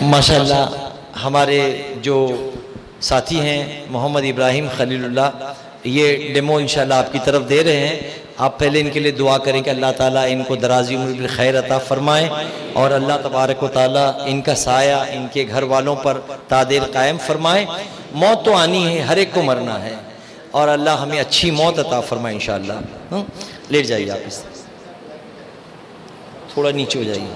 ماشاءاللہ ہمارے جو ساتھی ہیں محمد ابراہیم خلیل اللہ، یہ ڈیمو انشاءاللہ آپ کی طرف دے رہے ہیں. آپ پہلے ان کے لیے دعا کریں کہ اللہ تعالیٰ ان کو درازی عمر بالخیر عطا فرمائے، اور اللہ تبارک و تعالیٰ ان کا سایہ ان کے گھر والوں پر تا دیر قائم فرمائے. موت تو آنی ہے، ہر ایک کو مرنا ہے، اور اللہ ہمیں اچھی موت عطا فرمائے انشاءاللہ. لیٹ جائیے آپ، اس تھوڑا نیچے ہو جائیے.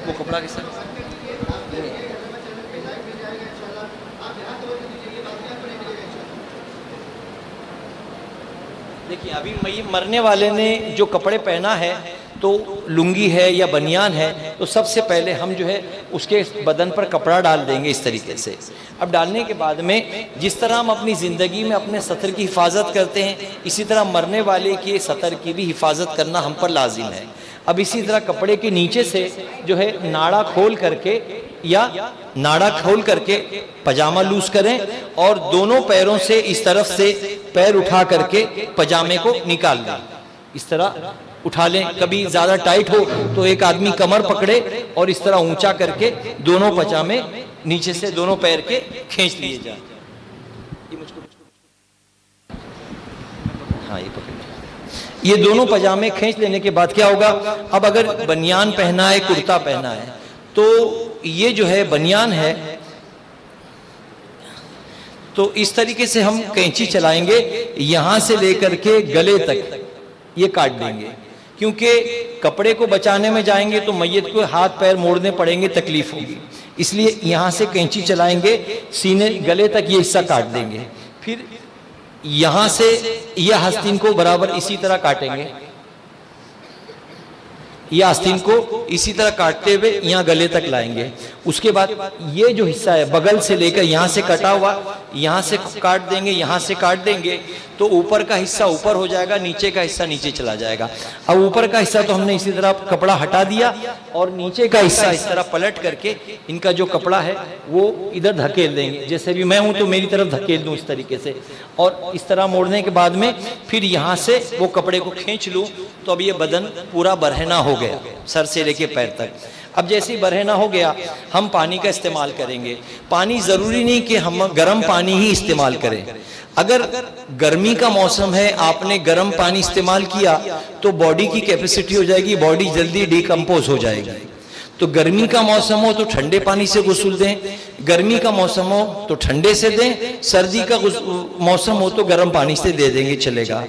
وہ کپڑا کے ساتھ دیکھیے، ابھی مرنے والے نے جو کپڑے پہنا ہے تو لنگی ہے یا بنیان ہے، تو سب سے پہلے ہم جو ہے اس کے بدن پر کپڑا ڈال دیں گے اس طریقے سے. اب ڈالنے کے بعد میں جس طرح ہم اپنی زندگی میں اپنے سطر کی حفاظت کرتے ہیں، اسی طرح مرنے والے کے سطر کی بھی حفاظت کرنا ہم پر لازم ہے. اب اسی طرح کپڑے کے نیچے سے جو ہے ناڑا کھول کر کے پجامہ لوز کریں، اور دونوں پیروں سے اس طرف سے پیر اٹھا کر کے پجامے کو نکال دیں. اس طرح اٹھا لیں. کبھی زیادہ ٹائٹ ہو تو ایک آدمی کمر پکڑے اور اس طرح اونچا کر کے دونوں پجامے نیچے سے دونوں پیر کے کھینچ لیے جائیں. ہاں، یہ پکڑ. یہ دونوں پجامے کھینچ لینے کے بعد کیا ہوگا؟ اب اگر بنیان پہنا ہے، کرتا پہنا ہے، تو یہ جو ہے بنیان ہے، تو اس طریقے سے ہم کینچی چلائیں گے، یہاں سے لے کر کے گلے تک یہ کاٹ دیں گے. کیونکہ کپڑے کو بچانے میں جائیں گے تو میت کو ہاتھ پیر موڑنے پڑیں گے، تکلیف ہوگی. اس لیے یہاں سے کینچی چلائیں گے، سینے گلے تک یہ حصہ کاٹ دیں گے. پھر یہاں سے یہ آستین کو برابر اسی طرح کاٹیں گے. یہ آستین کو اسی طرح کاٹتے ہوئے یہاں گلے تک لائیں گے. اس کے بعد یہ جو حصہ ہے بغل سے لے کر یہاں سے کٹا ہوا، یہاں سے کاٹ دیں گے، یہاں سے کاٹ دیں گے، تو اوپر کا حصہ اوپر ہو جائے گا، نیچے کا حصہ نیچے چلا جائے گا. اب اوپر کا حصہ تو ہم نے اسی طرح کپڑا ہٹا دیا، اور نیچے کا حصہ اس طرح پلٹ کر کے ان کا جو کپڑا ہے وہ ادھر دھکیل دیں گے. جیسے بھی میں ہوں تو میری طرف دھکیل دوں اس طریقے سے، اور اس طرح موڑنے کے بعد میں پھر یہاں سے وہ کپڑے کو کھینچ لوں. تو اب یہ بدن پورا برہنہ ہو گیا، سر سے لے کے پیر تک. اب جیسے ہی برہنہ ہو گیا، ہم پانی کا استعمال کریں گے. پانی ضروری نہیں کہ ہم گرم پانی ہی استعمال کریں. اگر گرمی کا موسم ہے، آپ نے گرم پانی استعمال کیا تو باڈی کی کیپیسٹی ہو جائے گی، باڈی جلدی ڈیکمپوز ہو جائے گی. تو گرمی کا موسم ہو تو ٹھنڈے پانی سے غسل دیں، گرمی کا موسم ہو تو ٹھنڈے سے دیں، سردی کا موسم ہو تو گرم پانی سے دے دیں گے، چلے گا.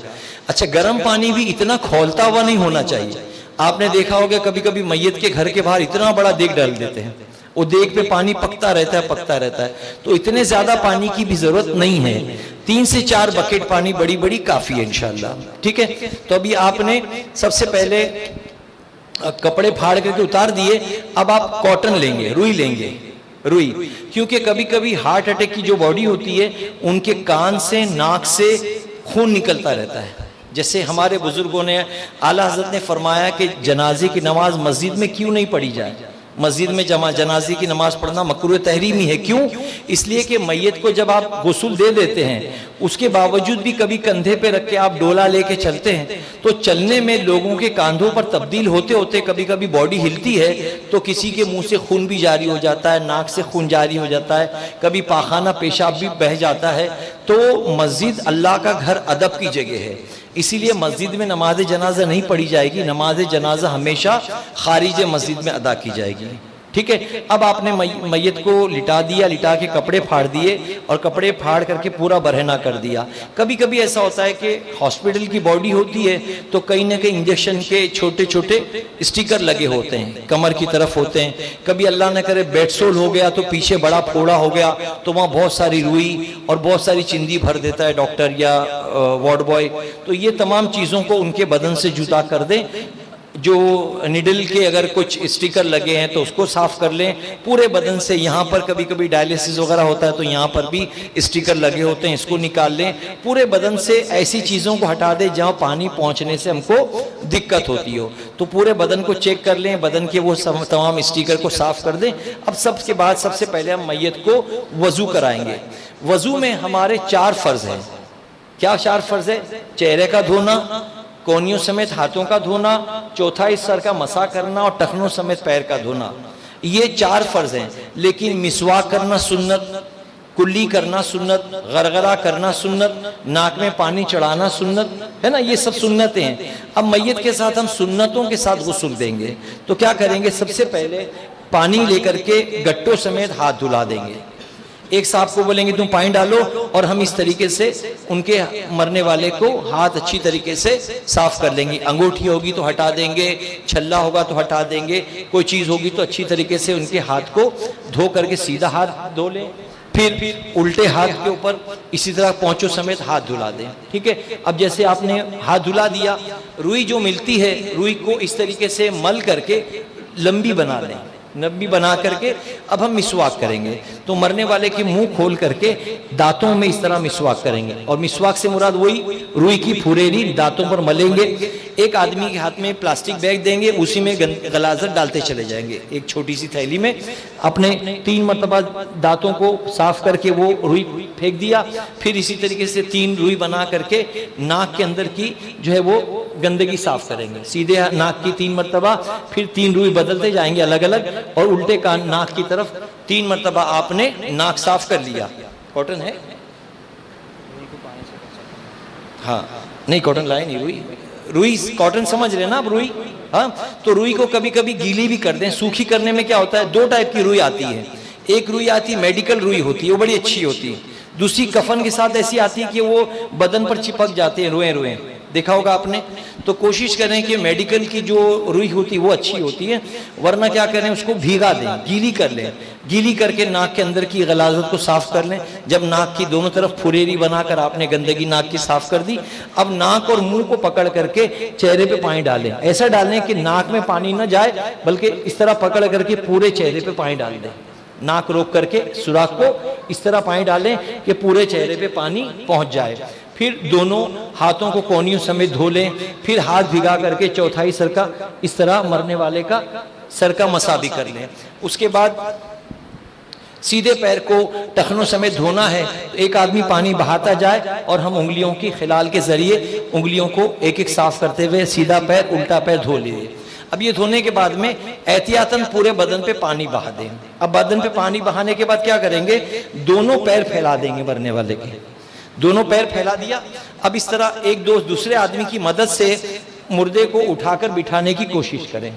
اچھا، گرم پانی بھی اتنا کھولتا ہوا نہیں ہونا چاہیے. آپ نے دیکھا ہوگا کبھی کبھی میت کے گھر کے باہر اتنا بڑا دیگ ڈال دیتے ہیں، وہ دیگ پہ پانی پکتا رہتا ہے. تو اتنے زیادہ پانی کی بھی ضرورت نہیں ہے. 3 سے 4 بکیٹ پانی بڑی بڑی کافی ہے انشاءاللہ. ٹھیک ہے. تو ابھی آپ نے سب سے پہلے کپڑے پھاڑ کر کے اتار دیے. اب آپ کاٹن لیں گے، روئی لیں گے، روئی. کیونکہ کبھی کبھی ہارٹ اٹیک کی جو باڈی ہوتی ہے، ان کے کان سے ناک سے خون نکلتا رہتا ہے. جیسے ہمارے بزرگوں نے، اعلیٰ حضرت نے فرمایا کہ جنازے کی نماز مسجد میں کیوں نہیں پڑھی جائے. مسجد میں جنازے کی نماز پڑھنا مکروہ تحریمی ہے. کیوں؟ اس لیے کہ میت کو جب آپ غسل دے دیتے ہیں، اس کے باوجود بھی کبھی کندھے پہ رکھ کے آپ ڈولا لے کے چلتے ہیں، تو چلنے میں لوگوں کے کاندھوں پر تبدیل ہوتے ہوتے کبھی کبھی باڈی ہلتی ہے، تو کسی کے منہ سے خون بھی جاری ہو جاتا ہے، ناک سے خون جاری ہو جاتا ہے، کبھی پاخانہ پیشاب بھی بہہ جاتا ہے. تو مسجد اللہ کا گھر، ادب کی جگہ ہے. اسی لیے مسجد میں نماز جنازہ نہیں پڑھی جائے گی. نماز جنازہ ہمیشہ خارج مسجد میں ادا کی جائے گی. ٹھیک ہے. اب آپ نے میت کو لٹا دیا، لٹا کے کپڑے پھاڑ دیے، اور کپڑے پھاڑ کر کے پورا برہنہ کر دیا. کبھی کبھی ایسا ہوتا ہے کہ ہاسپٹل کی باڈی ہوتی ہے تو کہیں نہ کہیں انجیکشن کے چھوٹے چھوٹے اسٹیکر لگے ہوتے ہیں، کمر کی طرف ہوتے ہیں. کبھی اللہ نہ کرے بیڈ سول ہو گیا تو پیچھے بڑا پھوڑا ہو گیا، تو وہاں بہت ساری روئی اور بہت ساری چندی بھر دیتا ہے ڈاکٹر یا وارڈ بوائے. تو یہ تمام چیزوں کو ان کے بدن سے جدا کر دیں. جو نیڈل کے اگر کچھ اسٹیکر لگے ہیں تو اس کو صاف کر لیں پورے بدن سے. یہاں پر کبھی کبھی ڈائلیسس وغیرہ ہوتا ہے تو یہاں پر بھی اسٹیکر لگے ہوتے ہیں، اس کو نکال لیں. پورے بدن سے ایسی چیزوں کو ہٹا دیں جہاں پانی پہنچنے سے ہم کو دقت ہوتی ہو. تو پورے بدن کو چیک کر لیں، بدن کے وہ تمام اسٹیکر کو صاف کر دیں. اب سب کے بعد سب سے پہلے ہم میت کو وضو کرائیں گے. وضو میں ہمارے 4 فرض ہیں. کیا 4 فرض ہے؟ چہرے کا دھونا، کونیوں سمیت ہاتھوں کا دھونا، چوتھائی سر کا مسح کرنا اور ٹخنوں سمیت پیر کا دھونا۔ یہ 4 فرض ہیں، لیکن مسواک کرنا سنت، کلی کرنا سنت، غرغرہ کرنا سنت، ناک میں پانی چڑھانا سنت ہے نا، یہ سب سنتیں ہیں۔ اب میت کے ساتھ ہم سنتوں کے ساتھ غسل دیں گے تو کیا کریں گے؟ سب سے پہلے پانی لے کر کے گٹوں سمیت ہاتھ دھلا دیں گے۔ ایک صاحب کو بولیں گے تم پانی ڈالو، اور ہم اس طریقے سے ان کے مرنے والے کو ہاتھ اچھی طریقے سے صاف کر لیں گے۔ انگوٹھی ہوگی تو ہٹا دیں گے، چھلا ہوگا تو ہٹا دیں گے، کوئی چیز ہوگی تو اچھی طریقے سے ان کے ہاتھ کو دھو کر کے سیدھا ہاتھ دھو لیں، پھر الٹے ہاتھ کے اوپر اسی طرح پونچوں سمیت ہاتھ دھلا دیں۔ ٹھیک ہے، اب جیسے آپ نے ہاتھ دھلا دیا، روئی جو ملتی ہے، روئی کو اس طریقے سے مل کر کے لمبی بنا لیں، لمبی بنا کر کے اب ہم مسواک کریں گے۔ تو مرنے والے کے منہ کھول کر کے دانتوں میں اس طرح مسواک کریں گے، اور مسواک سے مراد وہی روئی کی پھوریری دانتوں پر ملیں گے۔ ایک آدمی کے ہاتھ میں پلاسٹک بیگ دیں گے، اسی میں غلاظت ڈالتے چلے جائیں گے، ایک چھوٹی سی تھیلی میں اپنے 3 مرتبہ دانتوں کو صاف کر کے وہ روئی پھینک دیا، پھر اسی طریقے سے 3 روئی بنا کر کے ناک کے اندر کی جو ہے وہ گندگی صاف کریں گے، سیدھے ناک کی 3 مرتبہ، پھر 3 روئی بدلتے جائیں گے الگ الگ، اور الٹے کان ناک کی طرف 3 مرتبہ آپ نے ناک صاف کر لیا۔ کاٹن ہے؟ ہاں نہیں، کاٹن لائے نہیں، روئی کاٹن سمجھ رہے نا آپ، روئی ہاں، تو روئی کو کبھی کبھی گیلی بھی کر دیں۔ سوکھی کرنے میں کیا ہوتا ہے، 2 ٹائپ کی روئی آتی ہے، ایک روئی آتی ہے میڈیکل روئی ہوتی ہے، وہ بڑی اچھی ہوتی ہے، دوسری کفن کے ساتھ ایسی آتی ہے کہ وہ بدن پر چپک جاتے ہیں، روئیں روئیں، دیکھا ہوگا آپ نے۔ تو کوشش کریں کہ میڈیکل کی جو روئی ہوتی ہے وہ اچھی ہوتی ہے، ورنہ کیا کریں، اس کو بھیگا دیں، گیلی کر لیں، گیلی کر کے ناک کے اندر کی غلاظت کو صاف کر لیں۔ جب ناک کی دونوں طرف پھریری بنا کر آپ نے گندگی ناک کی صاف کر دی، اب ناک اور منہ کو پکڑ کر کے چہرے پہ پانی ڈالیں، ایسا ڈالیں کہ ناک میں پانی نہ جائے، بلکہ اس طرح پکڑ کر کے پورے چہرے پہ پانی ڈال دیں، ناک روک کر کے سوراخ کو اس طرح پانی ڈالیں کہ پورے چہرے پہ پانی پہنچ جائے۔ پھر دونوں ہاتھوں کو کونیوں سمیت دھو لیں، پھر ہاتھ بھگا کر کے چوتھائی سر کا اس طرح مرنے والے کا سر کا مسح بھی کر لیں۔ اس کے بعد سیدھے پیر کو ٹخنوں سمیت دھونا ہے، ایک آدمی پانی بہاتا جائے اور ہم انگلیوں کی خلال کے ذریعے انگلیوں کو ایک ایک صاف کرتے ہوئے سیدھا پیر الٹا پیر دھو لیے۔ اب یہ دھونے کے بعد میں احتیاطاً پورے بدن پہ پانی بہا دیں۔ اب بدن پہ پانی بہانے کے بعد کیا کریں گے، دونوں پیر پھیلا دیں گے مرنے والے کے، دونوں پیر پھیلا دیا۔ اب اس طرح ایک دوسرے آدمی کی مدد سے مردے کو اٹھا کر بٹھانے کی کوشش کریں،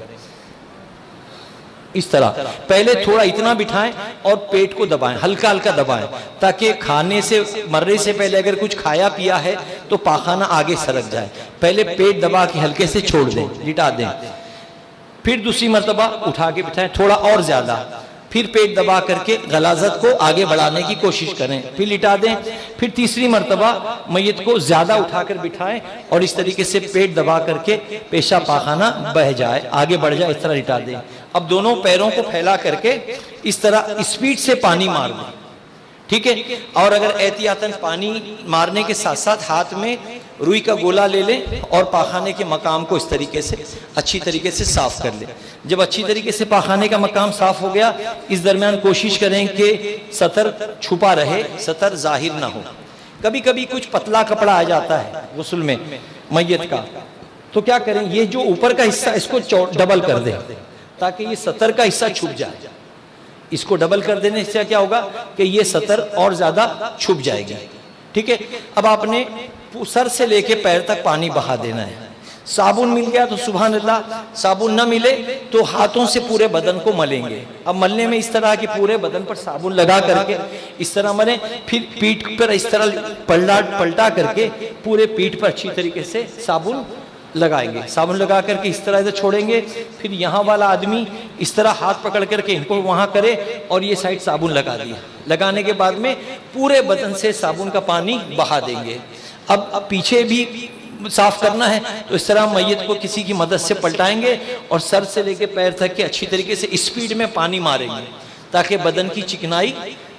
اس طرح پہلے تھوڑا اتنا بٹھائیں اور پیٹ کو دبائیں، ہلکا ہلکا دبائیں، تاکہ کھانے سے مرنے سے پہلے اگر کچھ کھایا پیا ہے تو پاخانہ آگے سرک جائے۔ پہلے پیٹ دبا کے ہلکے سے چھوڑ دیں، لٹا دیں، پھر دوسری مرتبہ اٹھا کے بٹھائیں تھوڑا اور زیادہ، پھر پیٹ دبا کر کے غلاظت کو آگے بڑھانے کی کوشش کریں، پھر لٹا دیں، پھر تیسری مرتبہ میت کو زیادہ اٹھا کر بٹھائیں اور اس طریقے سے پیٹ دبا کر کے پیشاب پاخانہ بہہ جائے، آگے بڑھ جائے، اس طرح لٹا دیں۔ اب دونوں پیروں کو پھیلا کر کے اس طرح اسپیڈ سے پانی مار دیں، ٹھیک ہے، اور اگر احتیاطاً پانی مارنے کے ساتھ ساتھ ہاتھ میں روئی کا گولا لے لیں اور پاخانے کے مقام کو اس طریقے سے اچھی طریقے سے صاف کر لیں۔ جب اچھی طریقے سے پاخانے کا مقام صاف ہو گیا، اس درمیان کوشش کریں کہ سطر چھپا رہے، سطر ظاہر نہ ہو۔ کبھی کبھی کچھ پتلا کپڑا آ جاتا ہے غسل میں میت کا، تو کیا کریں، یہ جو اوپر کا حصہ اس کو ڈبل کر دیں تاکہ یہ سطر کا حصہ چھپ جائے۔ اس کو ڈبل کر دینے سے کیا ہوگا کہ یہ سطر اور زیادہ چھپ جائے گی، ٹھیک ہے۔ اب آپ نے سر سے لے کے پیر تک پانی بہا دینا ہے۔ صابن مل گیا تو سبحان اللہ، صابن نہ ملے تو ہاتھوں سے پورے بدن کو ملیں گے۔ اب ملنے میں اس طرح کہ پورے بدن پر صابن لگا کر کے اس طرح ملیں، پھر پیٹھ پر اس طرح پلٹا کر کے پورے پیٹھ پر اچھی طریقے سے صابن لگائیں گے، صابن لگا کر کے اس طرح سے چھوڑیں گے۔ پھر یہاں والا آدمی اس طرح ہاتھ پکڑ کر کے ان کو وہاں کرے اور یہ سائڈ صابن لگا دیا، لگانے کے بعد میں پورے بدن سے صابن کا پانی بہا دیں گے۔ اب پیچھے بھی صاف کرنا ہے تو اس طرح میت کو کسی کی مدد سے پلٹائیں گے اور سر سے لے کے پیر تک کے اچھی طریقے سے اسپیڈ میں پانی ماریں گے تاکہ بدن کی چکنائی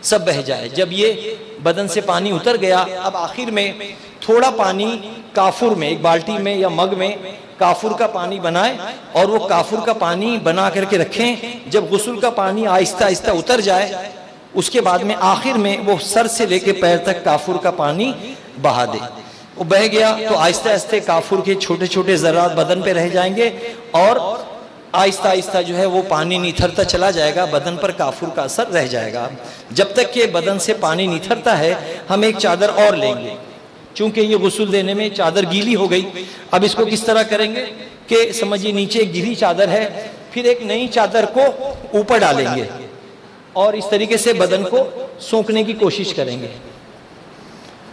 سب بہہ جائے۔ جب یہ بدن سے پانی اتر گیا، اب آخر میں تھوڑا پانی کافور میں، ایک بالٹی میں یا مگ میں کافور کا پانی بنائیں اور وہ کافور کا پانی بنا کر کے رکھیں۔ جب غسل کا پانی آہستہ آہستہ اتر جائے، اس کے بعد میں آخر میں وہ سر سے لے کے پیر تک کافور کا پانی بہا دیں۔ وہ بہہ گیا تو آہستہ آہستہ کافور کے چھوٹے چھوٹے ذرات بدن پہ رہ جائیں گے اور آہستہ آہستہ جو ہے وہ پانی نتھرتا چلا جائے گا، بدن پر کافور کا اثر رہ جائے گا۔ جب تک کہ بدن سے پانی نتھرتا ہے ہم ایک چادر اور لیں گے، چونکہ یہ غسل دینے میں چادر گیلی ہو گئی۔ اب اس کو کس طرح کریں گے کہ سمجھیے نیچے ایک گیلی چادر ہے، پھر ایک نئی چادر کو اوپر ڈالیں گے اور اس طریقے سے بدن کو سونکنے کی کوشش کریں گے،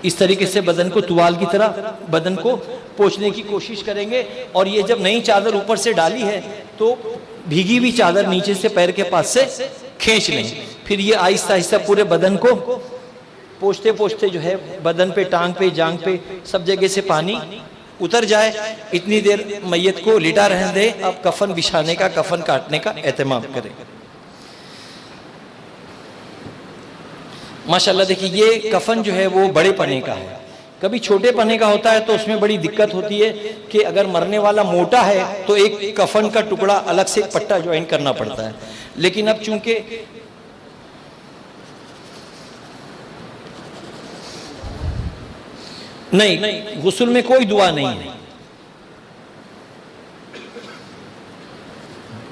اس طریقے سے بدن کو توال کی طرح بدن کو پوچھنے کی کوشش کریں گے۔ اور یہ جب نئی چادر اوپر سے ڈالی ہے تو بھیگی ہوئی چادر نیچے سے پیر کے پاس سے کھینچ لیں، پھر یہ آہستہ آہستہ پورے بدن کو پوچھتے پوچھتے جو ہے بدن پہ، ٹانگ پہ، جانگ پہ سب جگہ سے پانی اتر جائے۔ اتنی دیر میت کو لیٹا رہنے دیں، اب کفن بچھانے کا، کفن کاٹنے کا اہتمام کریں۔ ماشاءاللہ دیکھیں یہ کفن جو ہے وہ بڑے پنے کا ہے، کبھی چھوٹے پنے کا ہوتا ہے تو اس میں بڑی دقت ہوتی ہے کہ اگر مرنے والا موٹا ہے تو ایک کفن کا ٹکڑا الگ سے ایک پٹا جوائن کرنا پڑتا ہے، لیکن اب چونکہ نہیں، غسل میں کوئی دعا نہیں ہے،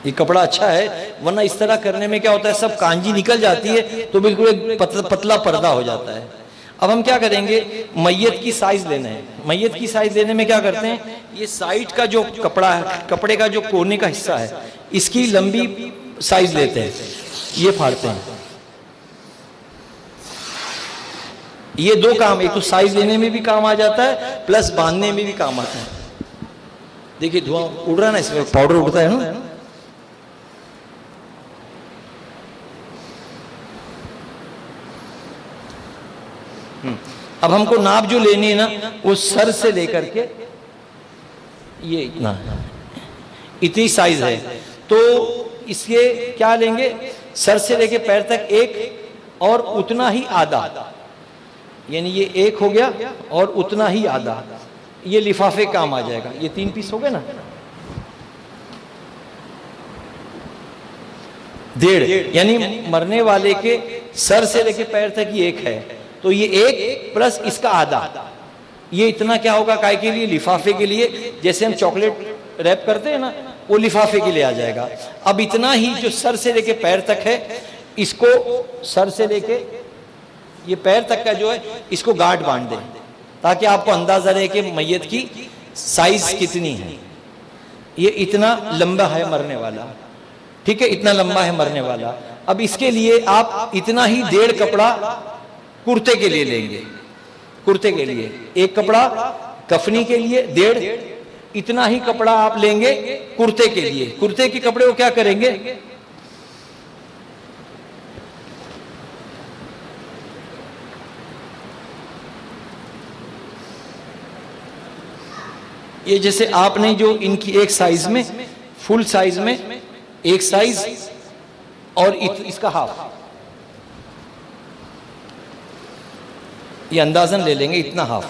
یہ کپڑا اچھا ہے، ورنہ اس طرح کرنے میں کیا ہوتا ہے سب کانجی نکل جاتی ہے تو بالکل ایک پتلا پردہ ہو جاتا ہے۔ اب ہم کیا کریں گے، میت کی سائز لینا ہے۔ میت کی سائز لینے میں کیا کرتے ہیں، یہ سائٹ کا جو کپڑا ہے، کپڑے کا جو کونے کا حصہ ہے، اس کی لمبی سائز لیتے ہیں، یہ پھاڑتے ہیں۔ یہ دو کام، ایک تو سائز لینے میں بھی کام آ جاتا ہے پلس باندھنے میں بھی کام آتا ہے۔ دیکھیے دھواں اڑ رہا ہے نا، اس میں پاؤڈر اڑتا ہے نا۔ اب ہم کو ناپ جو لینی ہے نا وہ سر سے لے کر کے یہ اتنا اتنی سائز ہے، تو اس کے کیا لیں گے، سر سے لے کے پیر تک ایک اور اتنا ہی آدھا، یعنی یہ ایک ہو گیا اور اتنا ہی آدھا، یہ لفافے کام آ جائے گا۔ یہ 3 پیس ہو گئے نا، 1.5 یعنی مرنے والے کے سر سے لے کے پیر تک یہ ایک ہے، تو یہ ایک پلس اس کا آدھا، یہ اتنا کیا ہوگا کائے کے لیے، لفافے کے لیے، جیسے ہم چاکلیٹ ریپ کرتے ہیں نا وہ لفافے کے لیے آ جائے گا۔ اب اتنا ہی جو سر سے لے کے پیر تک ہے، اس کو سر سے لے کے یہ پیر تک کا جو ہے اس کو گاٹھ باندھ دیں تاکہ آپ کو اندازہ رہے کہ میت کی سائز کتنی ہے۔ یہ اتنا لمبا ہے مرنے والا، ٹھیک ہے، اتنا لمبا ہے مرنے والا۔ اب اس کے لیے آپ اتنا ہی 1.5 کپڑا کرتے کے لیے لیں گے، کرتے کے لیے ایک کپڑا، کفنی کے لیے 1.5، اتنا ہی کپڑا آپ لیں گے کرتے کے لیے۔ کرتے کے کپڑے کو کیا کریں گے، یہ جیسے آپ نے جو ان کی ایک سائز میں، فل سائز میں ایک سائز اور اس کا ہاف، یہ اندازن لے لیں گے اتنا ہاف،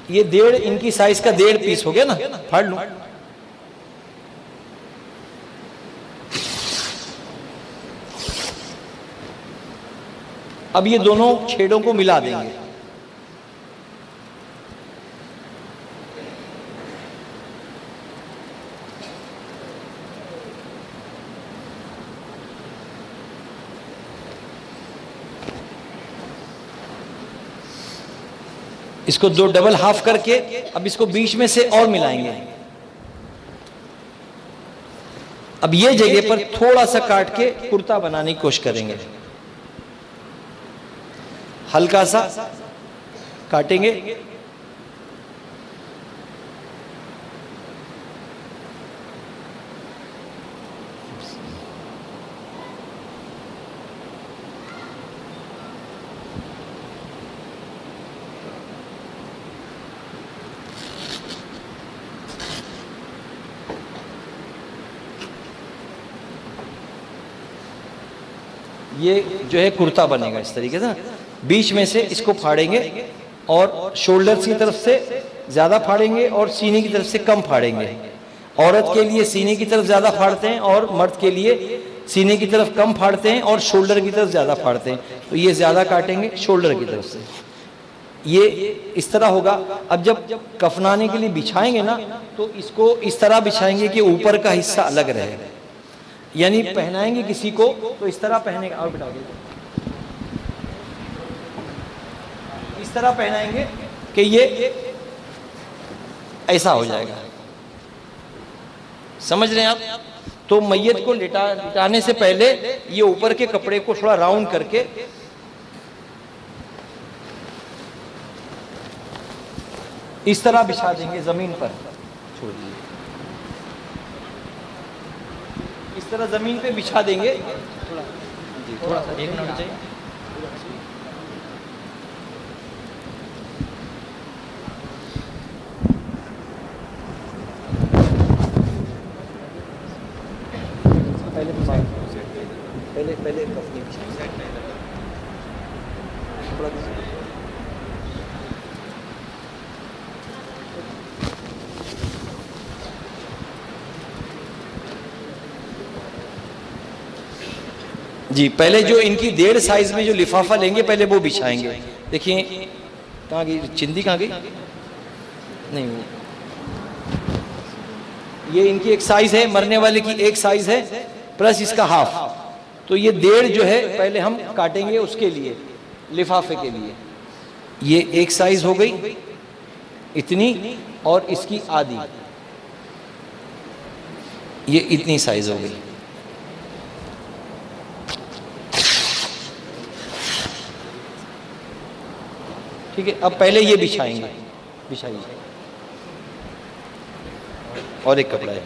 یہ 1.5 ان کی سائز کا 1.5 پیس ہو گیا نا، پھاڑ لوں۔ اب یہ دونوں چھیڑوں کو ملا دیں گے، اس کو 2 ڈبل ہاف کر کے اب اس کو بیچ میں سے اور ملائیں گے۔ اب یہ جگہ پر تھوڑا سا کاٹ کے کرتا بنانے کی کوشش کریں گے، ہلکا سا کاٹیں گے۔ یہ جو ہے کرتا بنے گا اس طریقے سے، بیچ میں سے اس کو پھاڑیں گے اور شولڈر کی طرف سے زیادہ پھاڑیں گے اور سینے کی طرف سے کم پھاڑیں گے۔ عورت کے لیے سینے کی طرف زیادہ پھاڑتے ہیں اور مرد کے لیے سینے کی طرف کم پھاڑتے ہیں اور شولڈر کی طرف زیادہ پھاڑتے ہیں، تو یہ زیادہ کاٹیں گے شولڈر کی طرف سے۔ یہ اس طرح ہوگا. اب جب کفنانے کے لیے بچھائیں گے نا تو اس کو اس طرح بچھائیں گے کہ اوپر کا حصہ الگ رہے. یعنی پہنائیں گے کسی کو تو اس طرح پہنے گا, اور بٹھا دیں, اس طرح پہنائیں گے کہ یہ ایسا ہو جائے گا. سمجھ رہے ہیں آپ؟ تو میت کو لٹانے سے پہلے یہ اوپر کے کپڑے کو تھوڑا راؤنڈ کر کے اس طرح بچھا دیں گے زمین پر. چھوڑ دیجیے, اس طرح زمین پہ بچھا دیں گے. تھوڑا سا 1 منٹ چاہیے. پہلے کفنی بچھائیں. جی پہلے جو ان کی 1.5 سائز میں جو لفافہ لیں گے پہلے وہ بچھائیں گے. دیکھیں کہاں گئی چندی, کہاں گئی؟ نہیں, یہ ان کی 1 سائز ہے, مرنے والے کی 1 سائز ہے پلس اس کا ہاف. تو یہ 1.5 جو ہے پہلے ہم کاٹیں گے اس کے لیے, لفافے کے لیے. یہ 1 سائز ہو گئی اتنی, اور اس کی آدھی, یہ اتنی سائز ہو گئی. ٹھیک ہے, اب پہلے یہ بچھائیں گے. بچھائیے. اور ایک کپڑا ہے.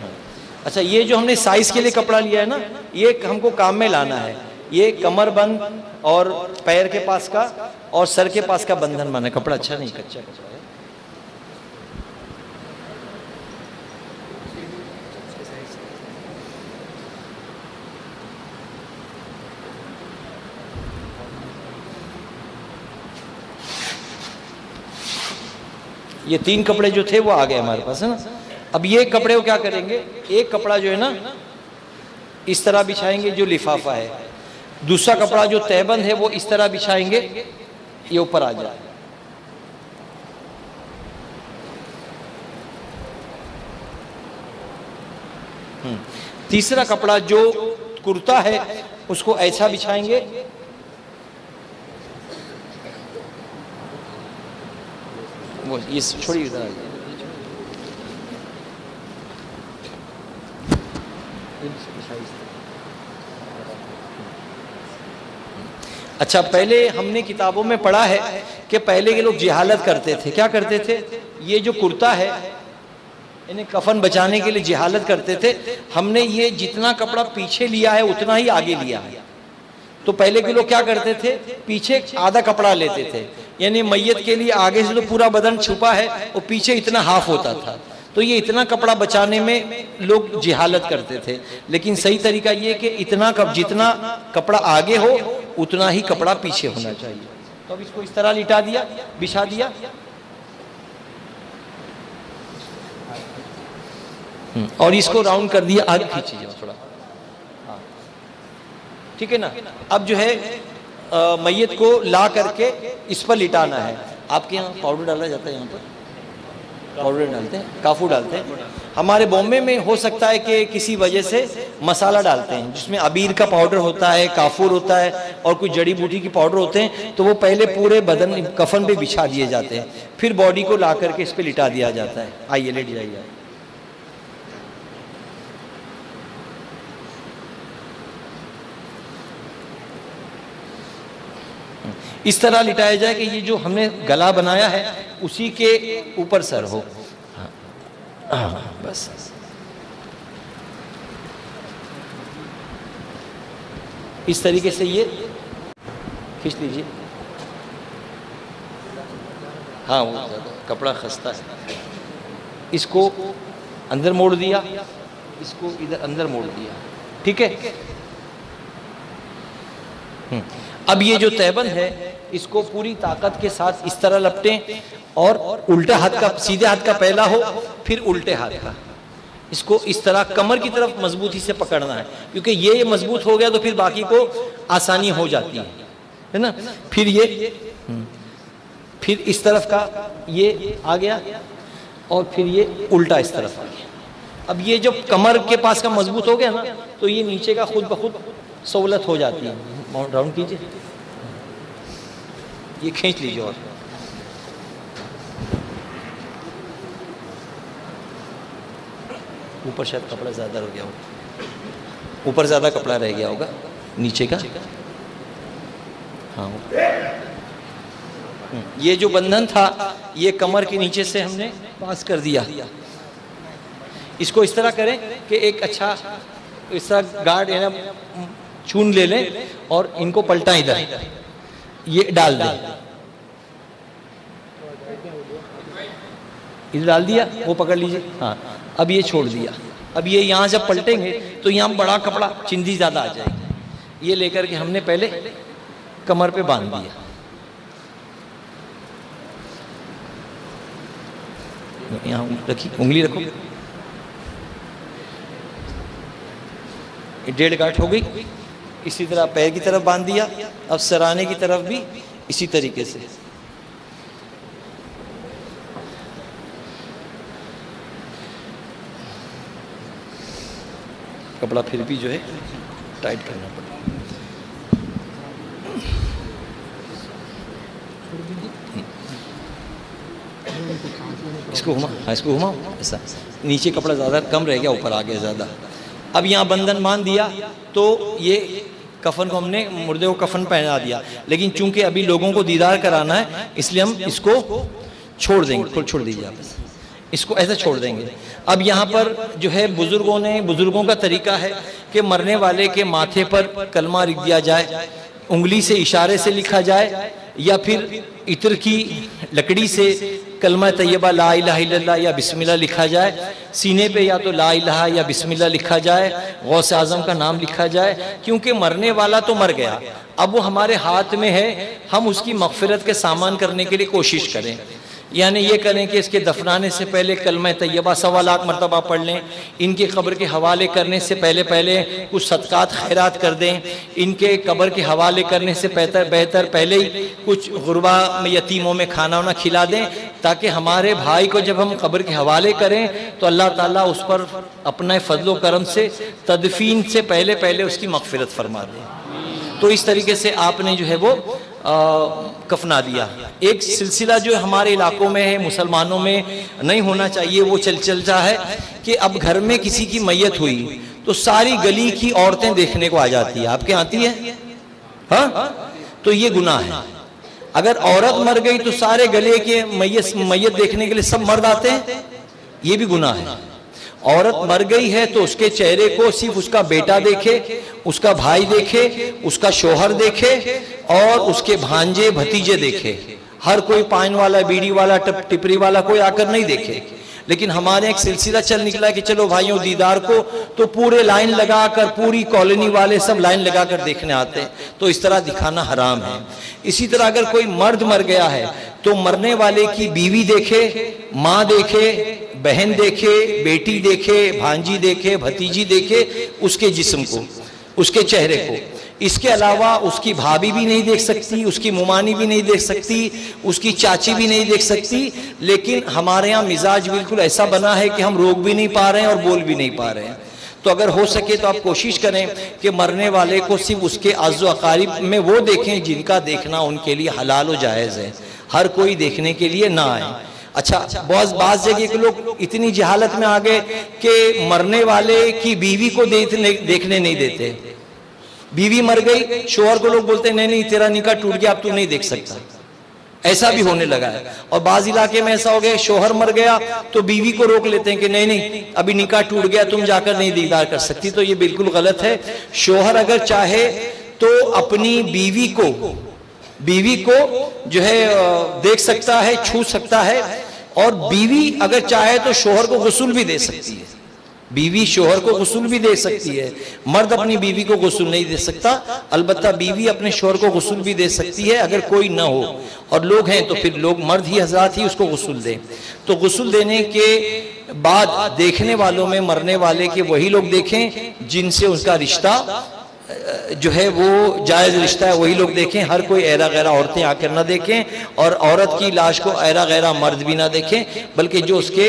اچھا, یہ جو ہم نے سائز کے لیے کپڑا لیا ہے نا, یہ ہم کو کام میں لانا ہے. یہ کمر بند اور پیر کے پاس کا اور سر کے پاس کا بندھن بنا ہے. کپڑا اچھا نہیں, کچا کپڑا ہے. یہ 3 کپڑے جو تھے وہ آ گئے ہمارے پاس ہے نا. اب یہ کپڑے کو کیا کریں گے, ایک کپڑا جو ہے نا اس طرح بچھائیں گے جو لفافہ ہے, دوسرا کپڑا جو تہبند ہے وہ اس طرح بچھائیں گے, یہ اوپر آ جائے. تیسرا کپڑا جو کرتا ہے اس کو ایسا بچھائیں گے. وہ یہ چھوڑی ادھر آ جائے. اچھا, پہلے ہم نے کتابوں میں پڑھا ہے کہ پہلے کے لوگ جہالت کرتے تھے. کیا کرتے تھے؟ یہ جو کرتا ہے انہیں کفن بچانے کے لیے جہالت کرتے تھے. ہم نے یہ جتنا کپڑا پیچھے لیا ہے اتنا ہی آگے لیا ہے. تو پہلے کے لوگ کیا کرتے تھے, پیچھے آدھا کپڑا لیتے تھے. یعنی میت کے لیے آگے سے تو پورا بدن چھپا ہے اور پیچھے اتنا ہاف ہوتا تھا. تو یہ اتنا کپڑا بچانے میں لوگ جہالت کرتے تھے. لیکن صحیح طریقہ یہ کہ جتنا کپڑا آگے ہو اتنا ہی کپڑا پیچھے ہونا چاہیے. تو اب اس کو اس طرح لٹا دیا, بچھا دیا. اور اس کو راؤنڈ کر دیا, آگے کھینچیے تھوڑا. ٹھیک ہے نا. اب جو ہے میت کو لا کر کے اس پر لٹانا ہے. آپ کے یہاں پاؤڈر ڈالا جاتا ہے, یہاں پر پاؤڈر ڈالتے ہیں, کافور ڈالتے ہیں. ہمارے بامبے میں ہو سکتا ہے کہ کسی وجہ سے مسالہ ڈالتے ہیں جس میں عبیر کا پاؤڈر ہوتا ہے, کافور ہوتا ہے اور کوئی جڑی بوٹی کی پاؤڈر ہوتے ہیں. تو وہ پہلے پورے بدن کفن پہ بچھا دیے جاتے ہیں, پھر باڈی کو لا کر کے اس پہ لٹا دیا جاتا ہے. آئیے لیٹ جائیے. اس طرح لٹایا جائے کہ یہ جو ہم نے گلا بنایا ہے اسی کے اوپر سر ہو. بس اس طریقے سے یہ کھینچ لیجیے. ہاں وہ کپڑا خستہ ہے. اس کو اندر موڑ دیا, اس کو ادھر اندر موڑ دیا. ٹھیک ہے. اب یہ جو تہبند ہے اس کو پوری طاقت کے ساتھ اس طرح لپٹیں اور الٹا ہاتھ کا, سیدھے ہاتھ کا پہلا ہو پھر الٹے ہاتھ کا. اس کو اس طرح کمر کی طرف مضبوطی سے پکڑنا ہے, کیونکہ یہ مضبوط ہو گیا تو پھر باقی کو آسانی ہو جاتی ہے نا. پھر اس طرف کا یہ آ گیا اور پھر یہ الٹا اس طرف آ گیا. اب یہ جب کمر کے پاس کا مضبوط ہو گیا نا تو یہ نیچے کا خود بخود سہولت ہو جاتی ہے. راؤنڈ کیجیے, یہ کھینچ لیجیے اور اوپر شاید کپڑا زیادہ ہو گیا ہوگا, اوپر زیادہ کپڑا رہ گیا ہوگا نیچے کا. ہاں یہ جو بندھن تھا یہ کمر کے نیچے سے ہم نے پاس کر دیا. اس کو اس طرح کریں کہ ایک اچھا اس طرح گارڈ چون لے لیں اور ان کو پلٹائیں ادھر, یہ ڈال دیں, ادھر ڈال دیا, وہ پکڑ لیجئے. ہاں اب یہ چھوڑ دیا. اب یہ یہاں جب پلٹیں گے تو یہاں بڑا کپڑا چندی زیادہ آ جائے گی. یہ لے کر کے ہم نے پہلے کمر پہ باندھ دیا. یہاں رکھی, انگلی رکھو, 1.5 گاٹھ ہو گئی. اسی طرح پیر کی طرف باندھ دیا. اب سرانے کی طرف بھی اسی طریقے سے. کپڑا پھر بھی جو ہے ٹائٹ کرنا پڑتا. اس کو گھما ایسا, نیچے کپڑا زیادہ کم رہ گیا, اوپر آ گیا زیادہ. اب یہاں بندھن باندھ دیا تو یہ کفن کو ہم نے مردے کو کفن پہنا دیا. لیکن چونکہ ابھی لوگوں کو دیدار کرانا ہے اس لیے ہم اس کو چھوڑ دیں گے. چھوڑ دیجیے آپ, اس کو ایسا چھوڑ دیں گے. اب یہاں پر جو ہے بزرگوں کا طریقہ ہے کہ مرنے والے کے ماتھے پر کلمہ لکھ دیا جائے, انگلی سے اشارے سے لکھا جائے, یا پھر عطر کی لکڑی سے کلمہ طیبہ لا الہ الا اللہ یا بسم اللہ لکھا جائے. سینے پہ یا تو لا الہ یا بسم اللہ لکھا جائے, غوث اعظم کا نام لکھا جائے. کیونکہ مرنے والا تو مر گیا, اب وہ ہمارے ہاتھ میں ہے, ہم اس کی مغفرت کے سامان کرنے کے لیے کوشش کریں. یعنی یہ کریں کہ اس کے دفنانے سے پہلے کلمہ طیبہ 1.25 لاکھ مرتبہ پڑھ لیں. ان کی قبر کے حوالے کرنے سے پہلے کچھ صدقات خیرات کر دیں. ان کے قبر کے حوالے کرنے سے بہتر پہلے ہی کچھ غربا یتیموں میں کھانا وانا کھلا دیں, تاکہ ہمارے بھائی کو جب ہم قبر کے حوالے کریں تو اللہ تعالیٰ اس پر اپنے فضل و کرم سے تدفین سے پہلے اس کی مغفرت فرما دیں. تو اس طریقے سے آپ نے جو ہے وہ کفنا دیا. ایک سلسلہ جو ہمارے علاقوں میں ہے, مسلمانوں میں نہیں ہونا چاہیے, وہ چلتا ہے کہ اب گھر میں کسی کی میت ہوئی تو ساری گلی کی عورتیں دیکھنے کو آ جاتی ہے. آپ کے آتی ہے؟ ہاں, تو یہ گناہ ہے. اگر عورت مر گئی تو سارے گلے کے میت دیکھنے کے لیے سب مرد آتے ہیں, یہ بھی گناہ ہے. عورت مر گئی ہے تو اس کے چہرے کو صرف اس کا بیٹا دیکھے, اس کا بھائی دیکھے, اس کا شوہر دیکھے اور اس کے بھانجے بھتیجے دیکھے. ہر کوئی پائن والا, بیڑی والا, ٹپری والا کوئی آ کر نہیں دیکھے. لیکن ہمارے ایک سلسلہ چل نکلا کہ چلو بھائیوں دیدار کو, تو پورے لائن لگا کر, پوری کالونی والے سب لائن لگا کر دیکھنے آتے ہیں. تو اس طرح دکھانا حرام ہے. اسی طرح اگر کوئی مرد مر گیا ہے تو مرنے والے کی بیوی دیکھے, ماں دیکھے, بہن دیکھے, بیٹی دیکھے, بھانجی دیکھے, بھتیجی دیکھے اس کے جسم کو, اس کے چہرے کو. اس کے علاوہ اس کی بھابھی بھی نہیں دیکھ سکتی, اس کی ممانی بھی نہیں دیکھ سکتی, اس کی چاچی بھی نہیں دیکھ سکتی. لیکن ہمارے ہاں مزاج بالکل ایسا بنا ہے کہ ہم روک بھی نہیں پا رہے ہیں اور بول بھی نہیں پا رہے ہیں. تو اگر ہو سکے تو آپ کوشش کریں کہ مرنے والے کو صرف اس کے اعز و اقارب میں وہ دیکھیں جن کا دیکھنا ان کے لیے حلال و جائز ہے. ہر کوئی دیکھنے کے لیے نہ آئے. اچھا, بعض جگہ کے لوگ اتنی جہالت میں آ گئے کہ مرنے والے کی بیوی کو دیکھنے نہیں دیتے. بیوی مر گئی, شوہر کو لوگ بولتے ہیں نہیں تیرا نکاح ٹوٹ گیا, اب تو نہیں دیکھ سکتا. ایسا بھی ہونے لگا ہے. اور بعض علاقے میں ایسا ہو گیا, شوہر مر گیا تو بیوی کو روک لیتے ہیں کہ نہیں ابھی نکاح ٹوٹ گیا, تم جا کر نہیں دیدار کر سکتی. تو یہ بالکل غلط ہے. شوہر اگر چاہے تو اپنی بیوی کو جو ہے دیکھ سکتا ہے, چھو سکتا ہے. اور بیوی اگر چاہے تو شوہر کو غسل بھی دے سکتی ہے. بیوی شوہر کو غسل بھی دے سکتی ہے. مرد اپنی بیوی کو غسل نہیں دے سکتا. البتہ بیوی اپنے شوہر کو غسل بھی دے سکتی ہے اگر کوئی نہ ہو, اور لوگ ہیں تو پھر لوگ مرد ہی حضرات ہی اس کو غسل دیں. تو غسل دینے کے بعد دیکھنے والوں میں مرنے والے کے وہی لوگ دیکھیں جن سے اس کا رشتہ جو ہے وہ جائز رشتہ ہے وہی لوگ دیکھیں، ہر کوئی ایرا غیرہ عورتیں آ کر نہ دیکھیں، اور عورت کی لاش کو ایرا غیرہ مرد بھی نہ دیکھیں، بلکہ جو اس کے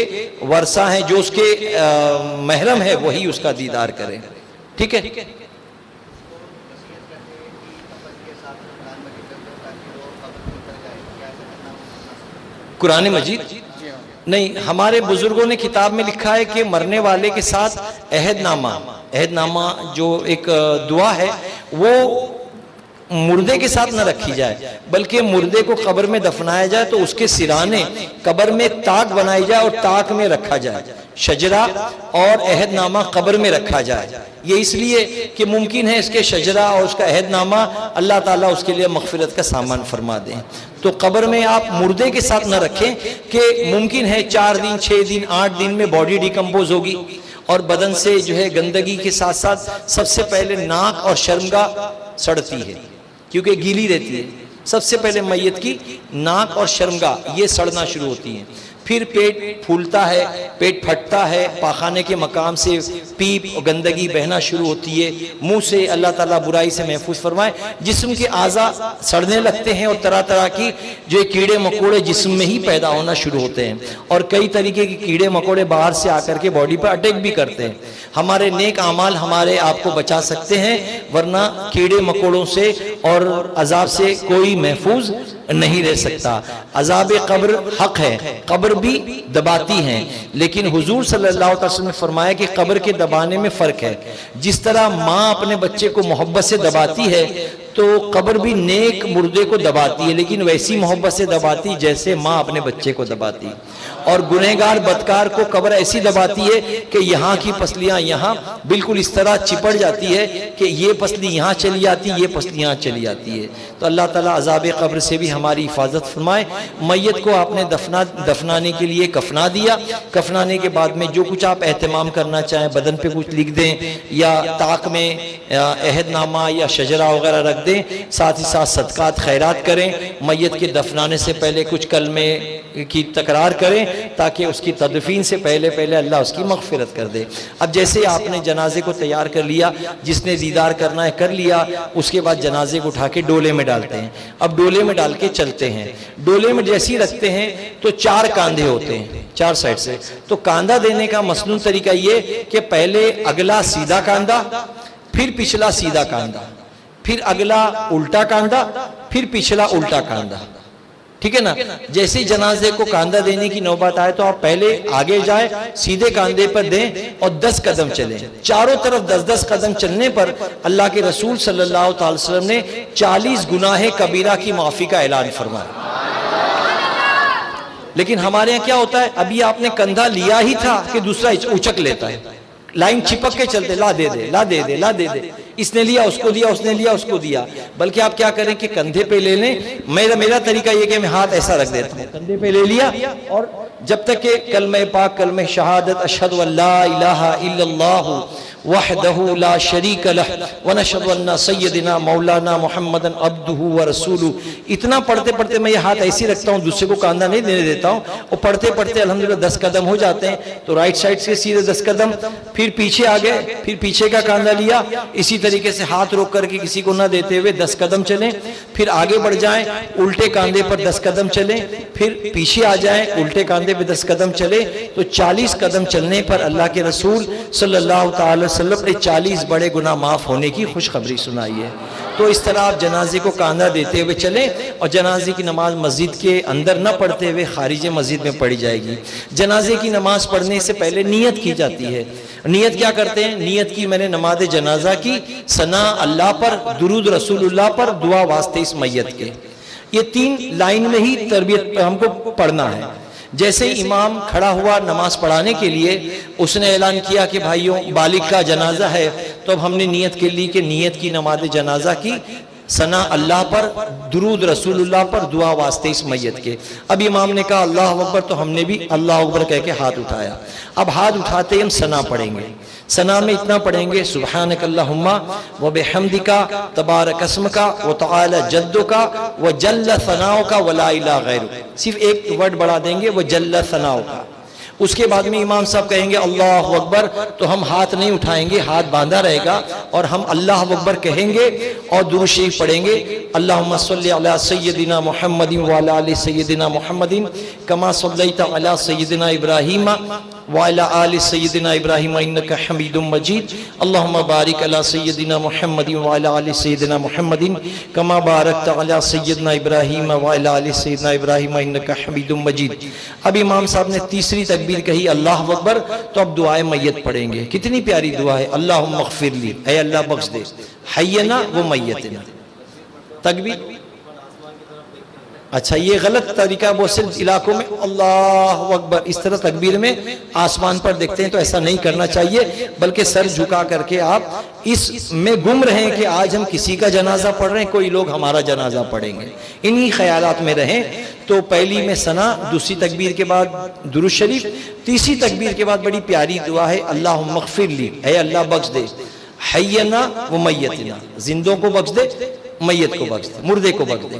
ورثہ ہیں، جو اس کے محرم ہے وہی اس کا دیدار کریں. ٹھیک ہے. قرآن مجید نہیں، ہمارے بزرگوں نے کتاب میں لکھا ہے کہ مرنے والے کے ساتھ عہد نامہ جو ایک دعا ہے وہ مردے کے ساتھ نہ رکھی جائے، بلکہ مردے کو قبر میں دفنایا جائے تو اس کے سرانے قبر میں تاک بنائی جائے اور تاک میں رکھا جائے، شجرہ اور عہد نامہ قبر میں رکھا جائے. یہ اس لیے کہ ممکن ہے اس کے شجرہ اور اس کا عہد نامہ اللہ تعالیٰ اس کے لیے مغفرت کا سامان فرما دیں. تو قبر میں آپ مردے کے ساتھ نہ رکھیں کہ ممکن ہے 4 دن 6 دن 8 دن میں باڈی ڈیکمپوز ہوگی اور بدن سے جو ہے گندگی کے ساتھ ساتھ سب سے پہلے ناک اور شرمگاہ سڑتی ہے کیونکہ گیلی رہتی ہے. سب سے پہلے میت کی ناک اور شرمگاہ یہ سڑنا شروع ہوتی ہیں، پھر پیٹ پھولتا ہے، پیٹ پھٹتا ہے، پاخانے کے مقام سے پیپ اور گندگی بہنا شروع ہوتی ہے، منہ سے اللہ تعالیٰ برائی سے محفوظ فرمائے. جسم کے اعضاء سڑنے لگتے ہیں اور طرح طرح کی جو کیڑے مکوڑے جسم میں ہی پیدا ہونا شروع ہوتے ہیں، اور کئی طریقے کے کیڑے مکوڑے باہر سے آ کر کے باڈی پر اٹیک بھی کرتے ہیں. ہمارے نیک اعمال ہمارے آپ کو بچا سکتے ہیں، ورنہ کیڑے مکوڑوں سے اور عذاب سے کوئی محفوظ نہیں رہ سکتا. عذاب قبر حق ہے، قبر بھی دباتی ہیں، لیکن حضور صلی اللہ علیہ وسلم نے فرمایا کہ قبر کے دبانے میں فرق ہے. جس طرح ماں اپنے بچے کو محبت سے دباتی ہے تو قبر بھی نیک مردے کو دباتی ہے، لیکن ویسی محبت سے دباتی جیسے ماں اپنے بچے کو دباتی. اور گنہگار بدکار کو قبر ایسی دباتی ہے کہ یہاں کی پسلیاں یہاں بالکل اس طرح چپڑ جاتی ہے کہ یہ پسلی یہاں چلی جاتی، یہ پسلی یہاں چلی جاتی ہے. تو اللہ تعالیٰ عذاب قبر سے بھی ہماری حفاظت فرمائے. میت کو آپ نے دفنانے کے لیے کفنا دیا، کفنانے کے بعد میں جو کچھ آپ اہتمام کرنا چاہیں، بدن پہ کچھ لکھ دیں یا طاق میں عہد نامہ یا شجرہ وغیرہ رکھ دیں، ساتھ ہی ساتھ صدقات خیرات کریں. میت کے دفنانے سے پہلے کچھ کلمے کی تکرار کریں تاکہ اس کی تدفین سے پہلے اللہ اس کی مغفرت کر دے. اب جیسے آپ نے جنازے کو تیار کر لیا، جس نے دیدار کرنا ہے کر لیا، اس کے بعد جنازے کو اٹھا کے ڈولے میں ڈالتے ہیں. اب ڈولے میں ڈال کے چلتے ہیں. ڈولے میں جیسے ہی رکھتے ہیں تو 4 کاندھے ہوتے ہیں 4 سائڈ سے. تو کاندھا دینے کا مسنون طریقہ یہ کہ پہلے اگلا سیدھا کاندھا، پھر پچھلا سیدھا کاندھا، پھر اگلا الٹا کاندھا، پھر پچھلا الٹا کاندھا. ٹھیک ہے نا. جیسے جنازے کو کاندھا دینے کی نوبت آئے تو آپ پہلے آگے جائیں، سیدھے کاندھے پر دیں اور 10 قدم چلیں. چاروں طرف 10 قدم چلنے پر اللہ کے رسول صلی اللہ علیہ وسلم نے 40 گناہ کبیرہ کی معافی کا اعلان فرمایا. لیکن ہمارے یہاں کیا ہوتا ہے، ابھی آپ نے کندھا لیا ہی تھا کہ دوسرا اچک لیتا ہے، لائن چھپک کے چلتے، لا دے دے لا دے دے لا دے دے، اس نے لیا اس کو دیا، اس نے لیا اس کو دیا. بلکہ آپ کیا کریں کہ کندھے پہ لے لیں. میرا طریقہ یہ کہ میں ہاتھ ایسا رکھ دیتا ہوں، کندھے پہ لے لیا اور جب تک کہ کلمہ پاک کلمہ شہادت اشہد ان لا الہ الا اللہ وحدہ لا شریک لہ ونشہد ان سیدنا مولانا محمدن عبدہ ورسولہ، اتنا پڑھتے پڑھتے میں یہ ہاتھ ایسی رکھتا ہوں، دوسرے کو کاندھا نہیں دینے دیتا ہوں. اور پڑھتے پڑھتے الحمدللہ 10 قدم ہو جاتے ہیں تو رائٹ سائڈ سے سیدھے 10 قدم، پھر پیچھے آگے، پھر پیچھے کا کاندھا لیا. اسی طریقے سے ہاتھ روک کر کے کسی کو نہ دیتے ہوئے 10 قدم چلیں، پھر آگے بڑھ جائیں، الٹے کاندھے پر 10 قدم چلیں، پھر پیچھے آ جائیں، الٹے کاندھے پہ 10 قدم چلیں. تو 40 قدم چلنے پر اللہ کے رسول صلی اللہ تعالی وسلم نے 40 بڑے گناہ معاف ہونے کی خوشخبری سنائی ہے. تو اس طرح آپ جنازے کو کاندھا دیتے ہوئے چلیں، اور جنازے کی نماز مسجد کے اندر نہ پڑھتے ہوئے خارج مسجد میں پڑھی جائے گی. جنازے کی نماز پڑھنے سے پہلے نیت کی جاتی ہے. نیت کیا کرتے ہیں؟ نیت کی میں نے نماز جنازہ کی، ثنا اللہ پر، درود رسول اللہ پر، دعا واسطے اس میت کے. یہ 3 لائن میں ہی تربیت ہم کو پڑھنا ہے. جیسے امام کھڑا ہوا نماز پڑھانے کے لیے، اس نے اعلان کیا کہ بھائیوں بالغ کا جنازہ ہے، تو اب ہم نے نیت کے لیے کہ نیت کی نماز جنازہ کی، ثنا اللہ پر، درود رسول اللہ پر، دعا واسطے اس میت کے. اب امام نے کہا اللہ اکبر تو ہم نے بھی اللہ اکبر کہہ کے ہاتھ اٹھایا. اب ہاتھ اٹھاتے ہی ہم ثنا پڑھیں گے. ثنا میں اتنا پڑھیں گے سبحانک اللہم وبحمدک تبارک اسمک وتعالی جدک وجل ثناؤک ولا الہ غیرک. صرف ایک ورڈ بڑھا دیں گے، وجل ثناؤک. اس کے بعد میں امام صاحب کہیں گے اللہ اکبر تو ہم ہاتھ نہیں اٹھائیں گے، ہاتھ باندھا رہے گا اور ہم اللہ اکبر کہیں گے اور درود شریف پڑھیں گے، اللہم صلی علی سیدنا محمد وعلی آل سیدنا محمد کما صلیت علی سیدنا ابراہیم وعلی آل سیدنا ابراہیم انک حمید مجید، اللہم بارک علی سیدنا محمد وعلی آل سیدنا محمد کما بارکت علی سیدنا ابراہیم وعلی آل سیدنا ابراہیم انک حمید مجید۔ اب امام صاحب نے تیسری تکبیر کہی اللہ اکبر، تو اب دعائے میت پڑھیں گے۔ کتنی پیاری دعا ہے، اللہم اغفر لی، اے اللہ بخش دے، حینا و میتنا۔ تکبیر اچھا یہ غلط طریقہ، وہ صرف علاقوں میں اللہ اکبر اس طرح تکبیر میں آسمان پر دیکھتے ہیں، تو ایسا نہیں کرنا چاہیے، بلکہ سر جھکا کر کے آپ اس میں گم رہیں کہ آج ہم کسی کا جنازہ پڑھ رہے ہیں، کوئی لوگ ہمارا جنازہ پڑھیں گے، انہی خیالات میں رہیں۔ تو پہلی میں ثنا، دوسری تکبیر کے بعد درود شریف، تیسری تکبیر کے بعد بڑی پیاری دعا ہے اللہم اغفر لی، اے اللہ بخش دے، حینا و میتنا، زندوں کو بخش دے، میت کو بخش دے، مردے کو بخش دے،